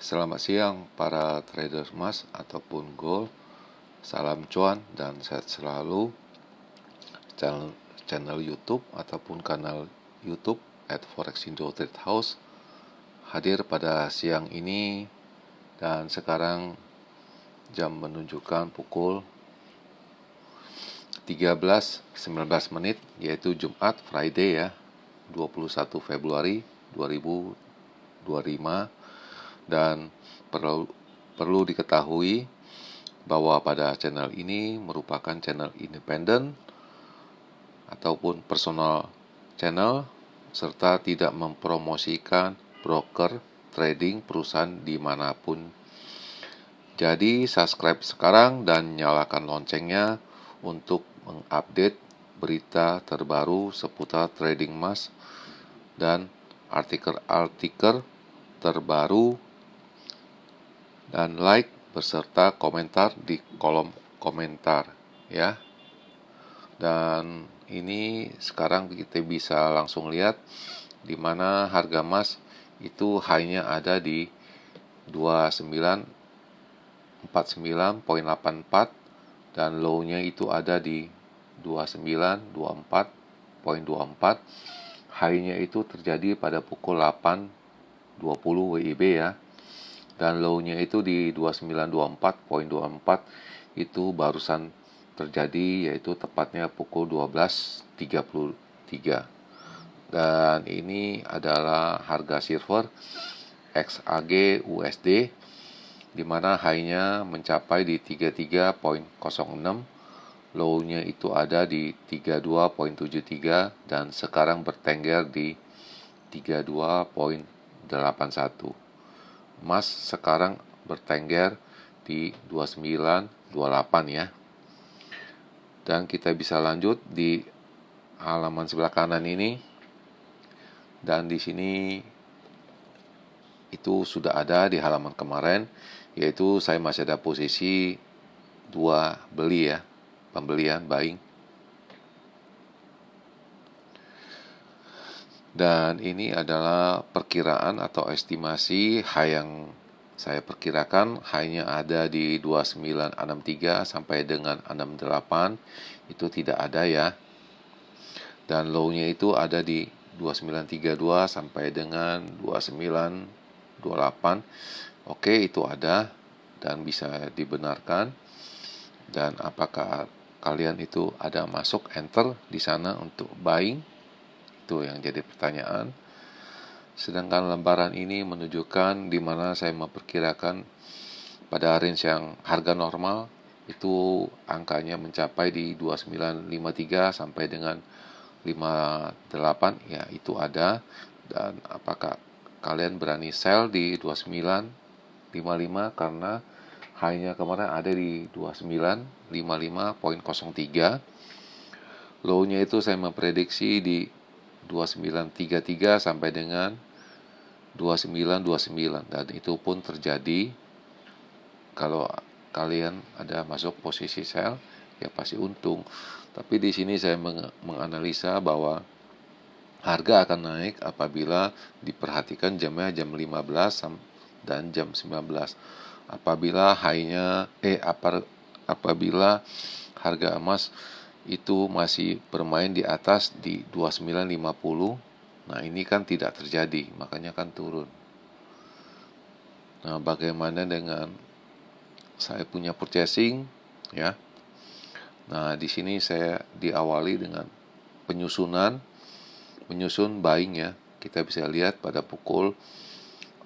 Selamat siang para trader emas ataupun gold. Salam cuan dan sehat selalu. Channel YouTube ataupun kanal YouTube @ForexIndoTradeHouse hadir pada siang ini, dan sekarang jam menunjukkan pukul 13.19 yaitu Jumat Friday ya, 21 Februari 2025. Dan perlu diketahui bahwa pada channel ini merupakan channel independen ataupun personal channel, serta tidak mempromosikan broker trading perusahaan dimanapun. Jadi subscribe sekarang dan nyalakan loncengnya untuk mengupdate berita terbaru seputar trading emas dan artikel-artikel terbaru, dan like beserta komentar di kolom komentar ya. Dan ini sekarang kita bisa langsung lihat di mana harga emas itu high-nya ada di 2949.84 dan low-nya itu ada di 2924.24. High-nya itu terjadi pada pukul 8.20 WIB ya. Dan low-nya itu di 2924.24, itu barusan terjadi, yaitu tepatnya pukul 12.33. Dan ini adalah harga silver XAG USD, di mana high-nya mencapai di 33.06, low-nya itu ada di 32.73 dan sekarang bertengger di 32.81. Emas sekarang bertengger di 2928 ya. Dan kita bisa lanjut di halaman sebelah kanan ini. Dan di sini itu sudah ada di halaman kemarin, yaitu saya masih ada posisi 2 beli ya, pembelian buying. Dan ini adalah perkiraan atau estimasi high yang saya perkirakan. High-nya ada di 2963 sampai dengan 68, itu tidak ada ya. Dan low-nya itu ada di 2932 sampai dengan 2928. Oke, itu ada dan bisa dibenarkan. Dan apakah kalian itu ada masuk enter di sana untuk buying? Itu yang jadi pertanyaan. Sedangkan lembaran ini menunjukkan di mana saya memperkirakan pada range yang harga normal itu angkanya mencapai di 2953 sampai dengan 58 ya, itu ada. Dan apakah kalian berani sell di 2955 karena high-nya kemarin ada di 2955.03. Low-nya itu saya memprediksi di 2933 sampai dengan 2929, dan itu pun terjadi. Kalau kalian ada masuk posisi sell ya pasti untung. Tapi di sini saya menganalisa bahwa harga akan naik apabila diperhatikan jamnya jam 15 dan jam 19. Apabila high-nya apabila harga emas itu masih bermain di atas di 2950, nah ini kan tidak terjadi, makanya kan turun. Nah, bagaimana dengan saya punya purchasing ya? Nah, di sini saya diawali dengan menyusun buying ya. Kita bisa lihat pada pukul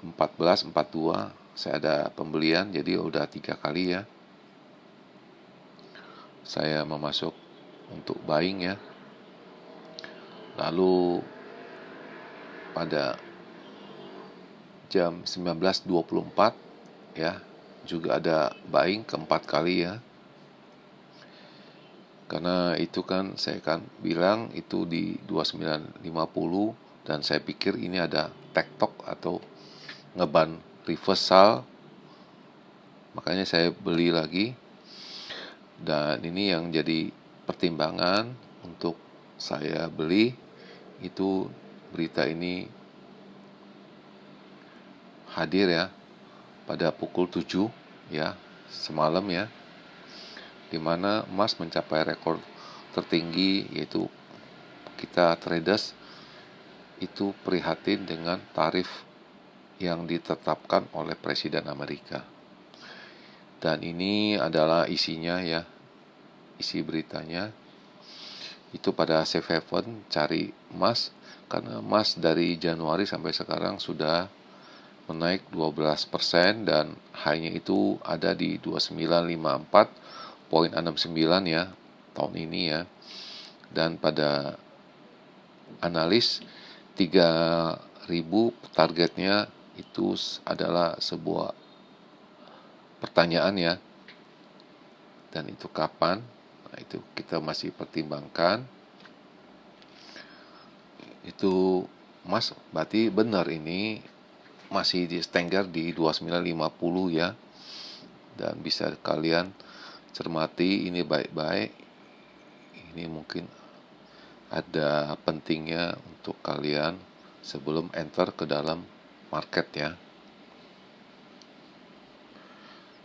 14.42 saya ada pembelian, jadi udah 3 kali ya saya memasuk untuk buying ya. Lalu pada jam 19.24 ya juga ada buying keempat kali ya. Karena itu kan saya kan bilang itu di 2950, dan saya pikir ini ada tektok atau ngeban reversal, makanya saya beli lagi. Dan ini yang jadi pertimbangan untuk saya beli, itu berita ini hadir ya, pada pukul 7 ya, semalam ya, di mana emas mencapai rekor tertinggi, yaitu kita traders itu prihatin dengan tarif yang ditetapkan oleh Presiden Amerika. Dan ini adalah isinya ya, isi beritanya. Itu pada safe haven cari emas, karena emas dari Januari sampai sekarang sudah menaik 12% dan high-nya itu ada di 2954,69 ya tahun ini ya. Dan pada analis 3.000 targetnya itu adalah sebuah pertanyaan ya. Dan itu kapan? Nah, itu kita masih pertimbangkan. Itu Mas, berarti benar ini masih di stengger di 2950 ya. Dan bisa kalian cermati ini baik-baik. Ini mungkin ada pentingnya untuk kalian sebelum enter ke dalam market ya.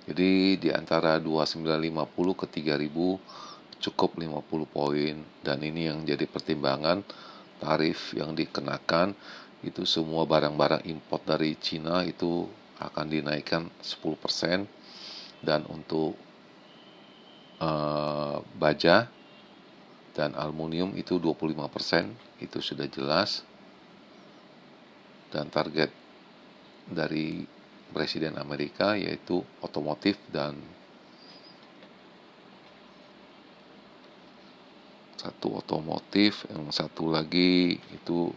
Jadi di antara 2950 ke 3000 cukup 50 poin, dan ini yang jadi pertimbangan tarif yang dikenakan itu semua barang-barang import dari Cina itu akan dinaikkan 10%, dan untuk baja dan aluminium itu 25%, itu sudah jelas. Dan target dari Presiden Amerika yaitu otomotif, dan satu otomotif, yang satu lagi itu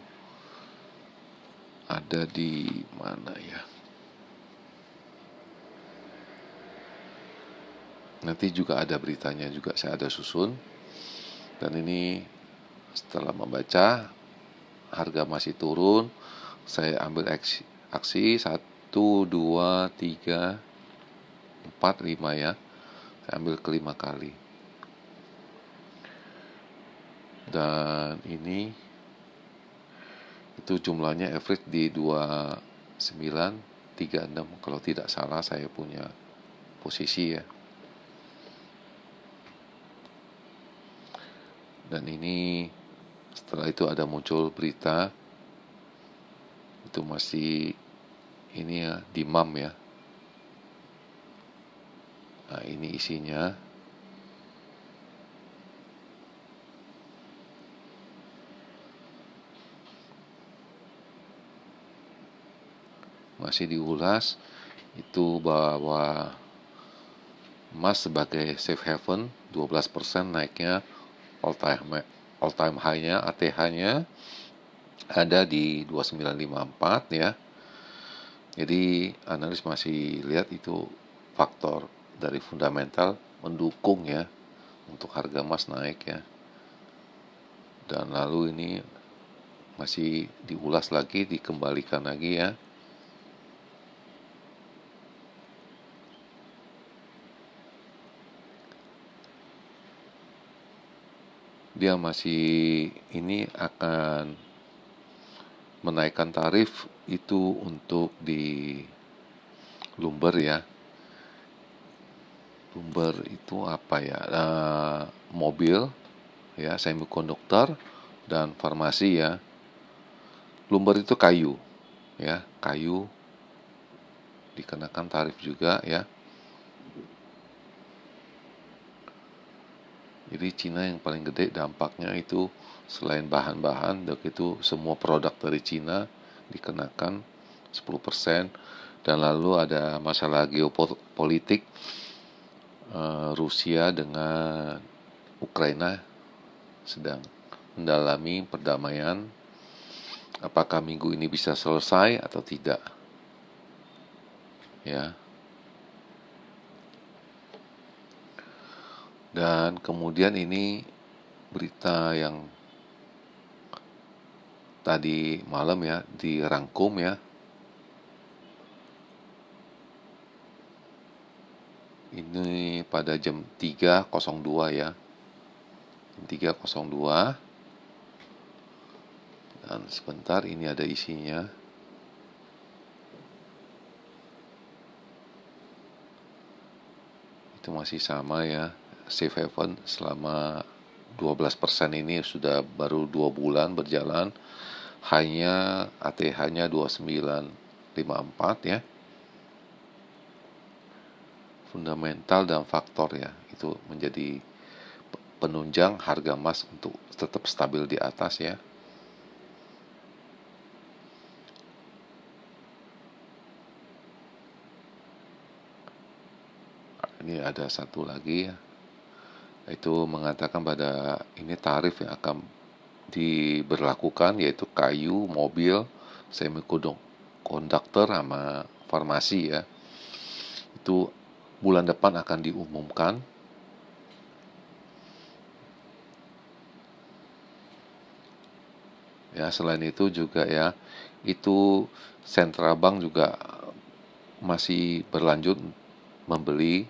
ada di mana ya, nanti juga ada beritanya juga, saya ada susun. Dan ini setelah membaca harga masih turun, saya ambil aksi 1, 2, 3, 4, 5 ya. Saya ambil kelima kali. Dan ini itu jumlahnya average di 2936 kalau tidak salah saya punya posisi ya. Dan ini setelah itu ada muncul berita itu masih ini ya, dimam ya. Nah, ini isinya. Masih diulas itu bahwa emas sebagai safe haven 12% naiknya, all time high-nya ATH-nya ada di 2954 ya. Jadi analis masih lihat itu faktor dari fundamental mendukung ya untuk harga emas naik ya. Dan lalu ini masih diulas lagi, dikembalikan lagi ya. Dia masih ini akan menaikkan tarif itu untuk di lumber ya. Lumber itu apa ya? Mobil ya, semikonduktor dan farmasi ya. Lumber itu kayu ya, kayu dikenakan tarif juga ya. Jadi Cina yang paling gede dampaknya itu, selain bahan-bahan, itu semua produk dari Cina dikenakan 10%. Dan lalu ada masalah geopolitik, Rusia dengan Ukraina sedang mendalami perdamaian. Apakah minggu ini bisa selesai atau tidak? Ya. Dan kemudian ini berita yang tadi malam ya dirangkum ya. Ini pada jam 3.02 ya. Jam 3.02. Dan sebentar, ini ada isinya. itu masih sama ya. Safe haven selama 12% ini sudah baru 2 bulan berjalan, hanya ATH-nya 2954 ya. Fundamental dan faktor ya, itu menjadi penunjang harga emas untuk tetap stabil di atas ya. Ini ada satu lagi ya, itu mengatakan pada ini tarif yang akan diberlakukan, yaitu kayu, mobil, semikonduktor sama farmasi ya. Itu bulan depan akan diumumkan. Ya, selain itu juga ya, itu Central Bank juga masih berlanjut membeli,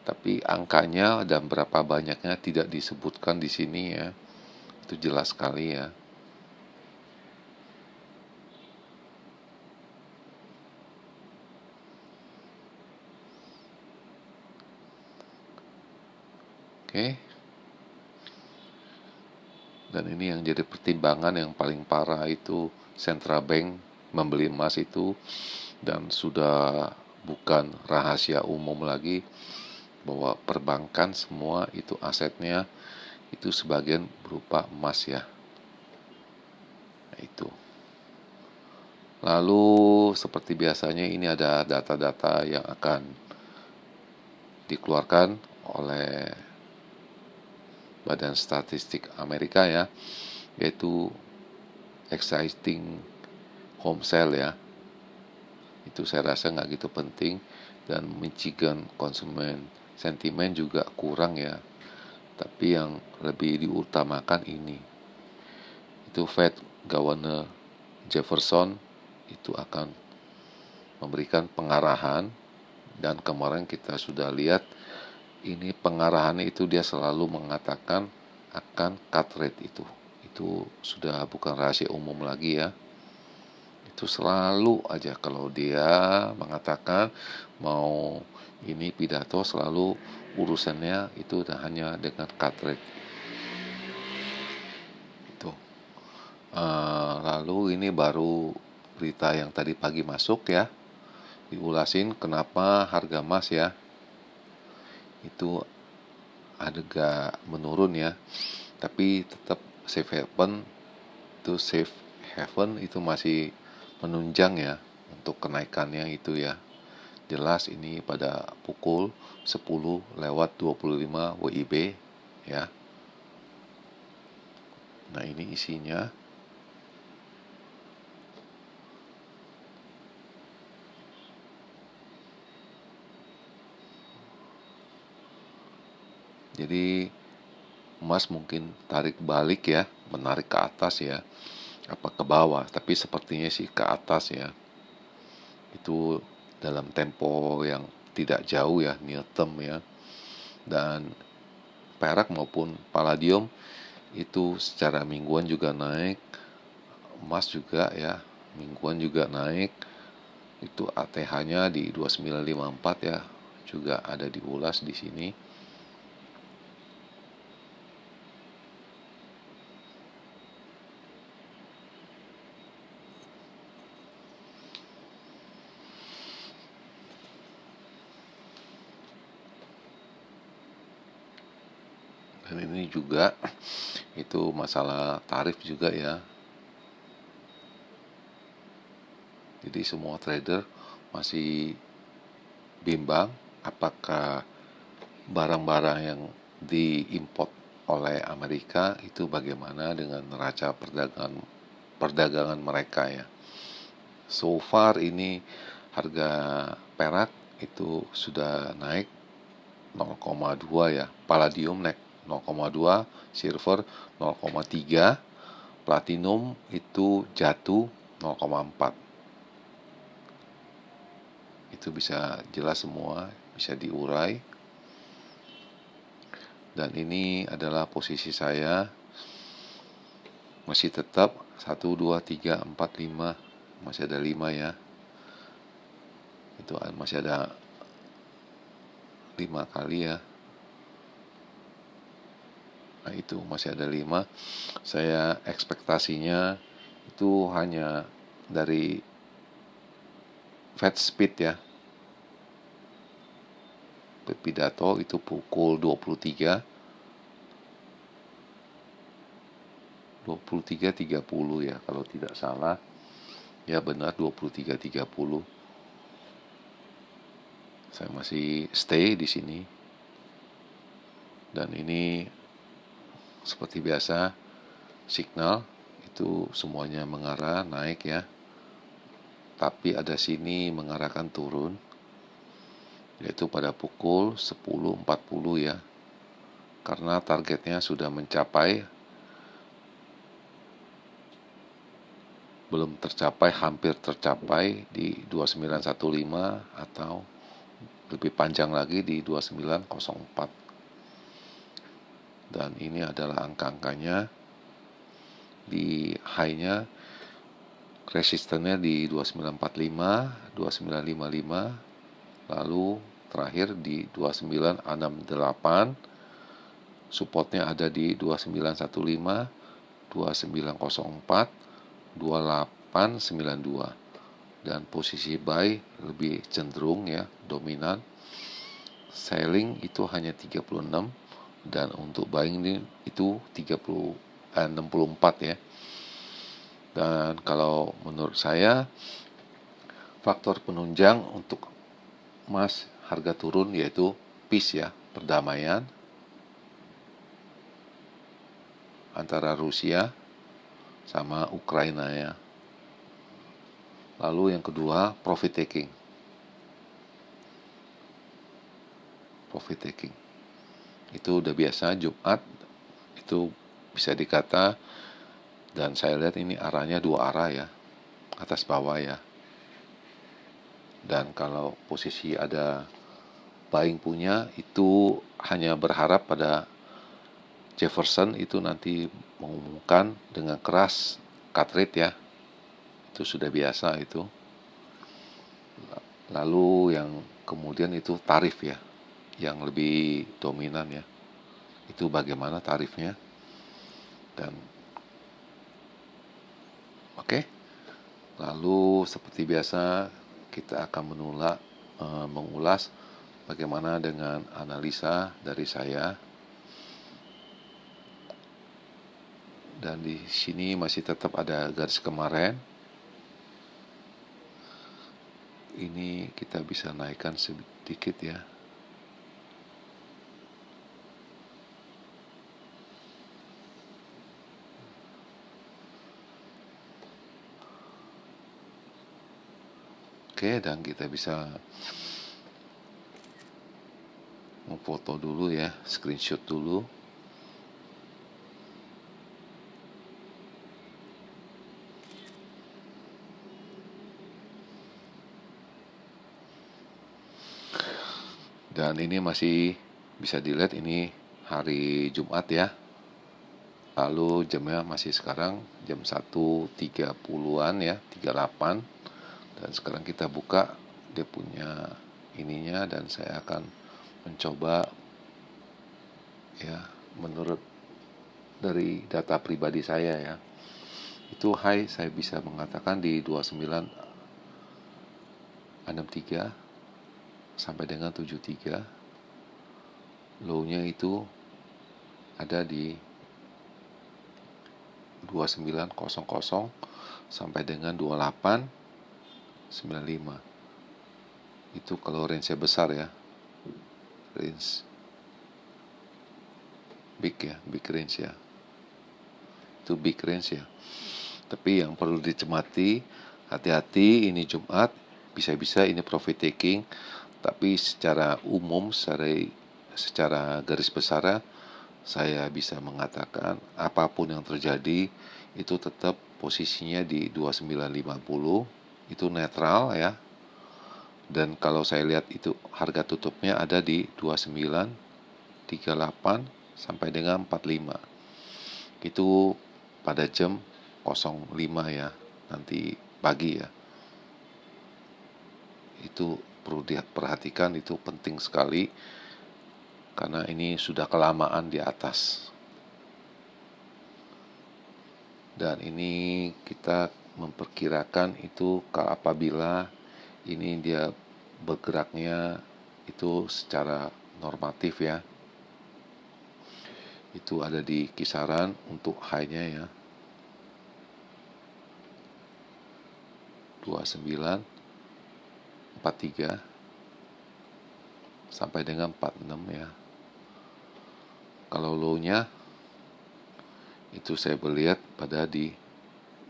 tapi angkanya dan berapa banyaknya tidak disebutkan di sini ya. Itu jelas sekali ya. Oke. Dan ini yang jadi pertimbangan yang paling parah itu Central Bank membeli emas itu, dan sudah bukan rahasia umum lagi bahwa perbankan semua itu asetnya itu sebagian berupa emas ya. Nah, itu. Lalu seperti biasanya ini ada data-data yang akan dikeluarkan oleh Badan Statistik Amerika ya, yaitu exciting home sale ya. Itu saya rasa nggak gitu penting, dan Michigan konsumen sentimen juga kurang ya. Tapi yang lebih diutamakan ini, itu Fed Governor Jefferson itu akan memberikan pengarahan, dan kemarin kita sudah lihat ini pengarahannya itu dia selalu mengatakan akan cut rate itu sudah bukan rahasia umum lagi ya. Itu selalu aja kalau dia mengatakan mau ini pidato, selalu urusannya itu hanya dengan cut rate itu. Lalu ini baru berita yang tadi pagi masuk ya, diulasin kenapa harga emas ya itu agak menurun ya, tapi tetap safe haven itu masih menunjang ya untuk kenaikannya itu ya. Jelas ini pada pukul 10:25 WIB ya. Nah, ini isinya. Jadi emas mungkin tarik balik ya, menarik ke atas ya, apa ke bawah, tapi sepertinya sih ke atas ya. Itu dalam tempo yang tidak jauh ya, near term ya. Dan perak maupun palladium itu secara mingguan juga naik, emas juga ya, mingguan juga naik. Itu ATH-nya di 2954 ya, juga ada diulas di sini. Dan ini juga itu masalah tarif juga ya. Jadi semua trader masih bimbang apakah barang-barang yang diimport oleh Amerika itu bagaimana dengan neraca perdagangan mereka ya. So far ini harga perak itu sudah naik 0,2 ya, palladium naik 0,2, silver 0,3, platinum itu jatuh 0,4. Itu bisa jelas semua, bisa diurai. Dan ini adalah posisi saya, masih tetap 1, 2, 3, 4, 5, masih ada 5 ya. Itu masih ada 5 kali ya. Nah itu masih ada 5. Saya ekspektasinya itu hanya dari Fed speed ya. Pidato itu pukul 23.30 ya kalau tidak salah. Ya benar 23.30. Saya masih stay di sini. Dan ini seperti biasa signal itu semuanya mengarah naik ya. Tapi ada sini mengarahkan turun, yaitu pada pukul 10.40 ya. Karena targetnya sudah mencapai, belum tercapai, hampir tercapai di 2915 atau lebih panjang lagi di 2904. Dan ini adalah angka-angkanya. Di high-nya resistennya di 2945, 2955, lalu terakhir di 2968. Supportnya ada di 2915, 2904, 2892. Dan posisi buy lebih cenderung ya, dominan. Selling itu hanya 36 dan untuk buying ini itu 64 ya. Dan kalau menurut saya faktor penunjang untuk emas harga turun yaitu peace ya, perdamaian antara Rusia sama Ukraina ya. Lalu yang kedua profit taking. Itu udah biasa Jumat, itu bisa dikata, dan saya lihat ini arahnya 2 arah ya, atas bawah ya. Dan kalau posisi ada buying punya itu hanya berharap pada Jefferson itu nanti mengumumkan dengan keras cut rate ya. Itu sudah biasa itu. Lalu yang kemudian itu tarif ya, yang lebih dominan ya. Itu bagaimana tarifnya. Dan oke. Lalu seperti biasa kita akan mengulas bagaimana dengan analisa dari saya. Dan di sini masih tetap ada garis kemarin. Ini kita bisa naikkan sedikit ya. Oke, dan kita bisa memfoto dulu ya, screenshot dulu. Dan ini masih bisa dilihat ini hari Jumat ya. Lalu jamnya masih sekarang jam 1.30-an ya, 38. Dan sekarang kita buka dia punya ininya dan saya akan mencoba ya menurut dari data pribadi saya ya. Itu high saya bisa mengatakan di 2963 sampai dengan 73. Low-nya itu ada di 2900 sampai dengan 2895. Itu kalau range-nya besar ya. Range big ya, big range ya. Itu big range ya. Tapi yang perlu dicermati, hati-hati ini Jumat, bisa-bisa ini profit taking. Tapi secara umum, secara garis besar saya bisa mengatakan apapun yang terjadi itu tetap posisinya di 2950, itu netral ya. Dan kalau saya lihat itu harga tutupnya ada di 2938 sampai dengan 45. Itu pada jam 05 ya, nanti pagi ya. Itu perlu diperhatikan, itu penting sekali karena ini sudah kelamaan di atas. Dan ini kita memperkirakan itu apabila ini dia bergeraknya itu secara normatif ya, itu ada di kisaran untuk high-nya ya 2943 sampai dengan 46 ya. Kalau low-nya itu saya melihat pada di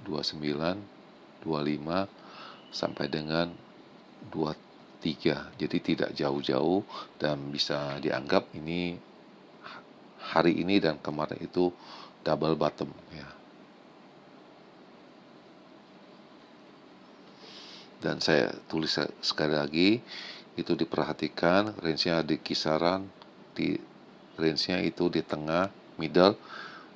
29, 25 sampai dengan 23. Jadi tidak jauh-jauh dan bisa dianggap ini hari ini dan kemarin itu double bottom ya. Dan saya tulis sekali lagi, itu diperhatikan range-nya di kisaran di range-nya itu di tengah middle.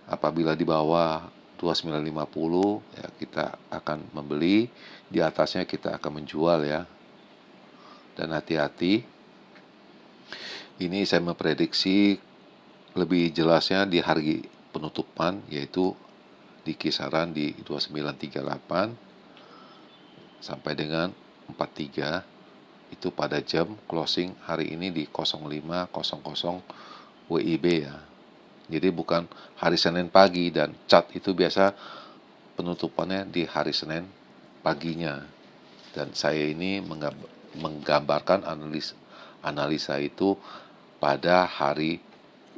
Apabila di bawah 2950 ya kita akan membeli, di atasnya kita akan menjual ya. Dan hati-hati, ini saya memprediksi lebih jelasnya di hari penutupan, yaitu di kisaran di 2938 sampai dengan 43, itu pada jam closing hari ini di 05.00 WIB ya. Jadi bukan hari Senin pagi, dan chart itu biasa penutupannya di hari Senin paginya. Dan saya ini menggambarkan analisa itu pada hari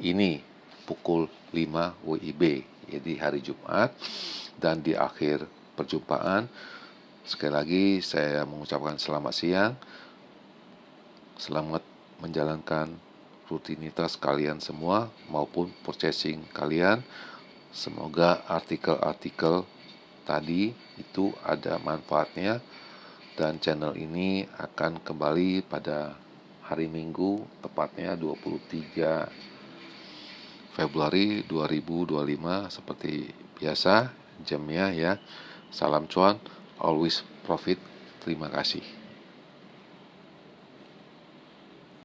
ini pukul 5 WIB, jadi hari Jumat. Dan di akhir perjumpaan, sekali lagi saya mengucapkan selamat siang, selamat menjalankan rutinitas kalian semua maupun purchasing kalian. Semoga artikel-artikel tadi itu ada manfaatnya, dan channel ini akan kembali pada hari Minggu, tepatnya 23 Februari 2025 seperti biasa jamnya ya. Salam cuan, always profit. Terima kasih.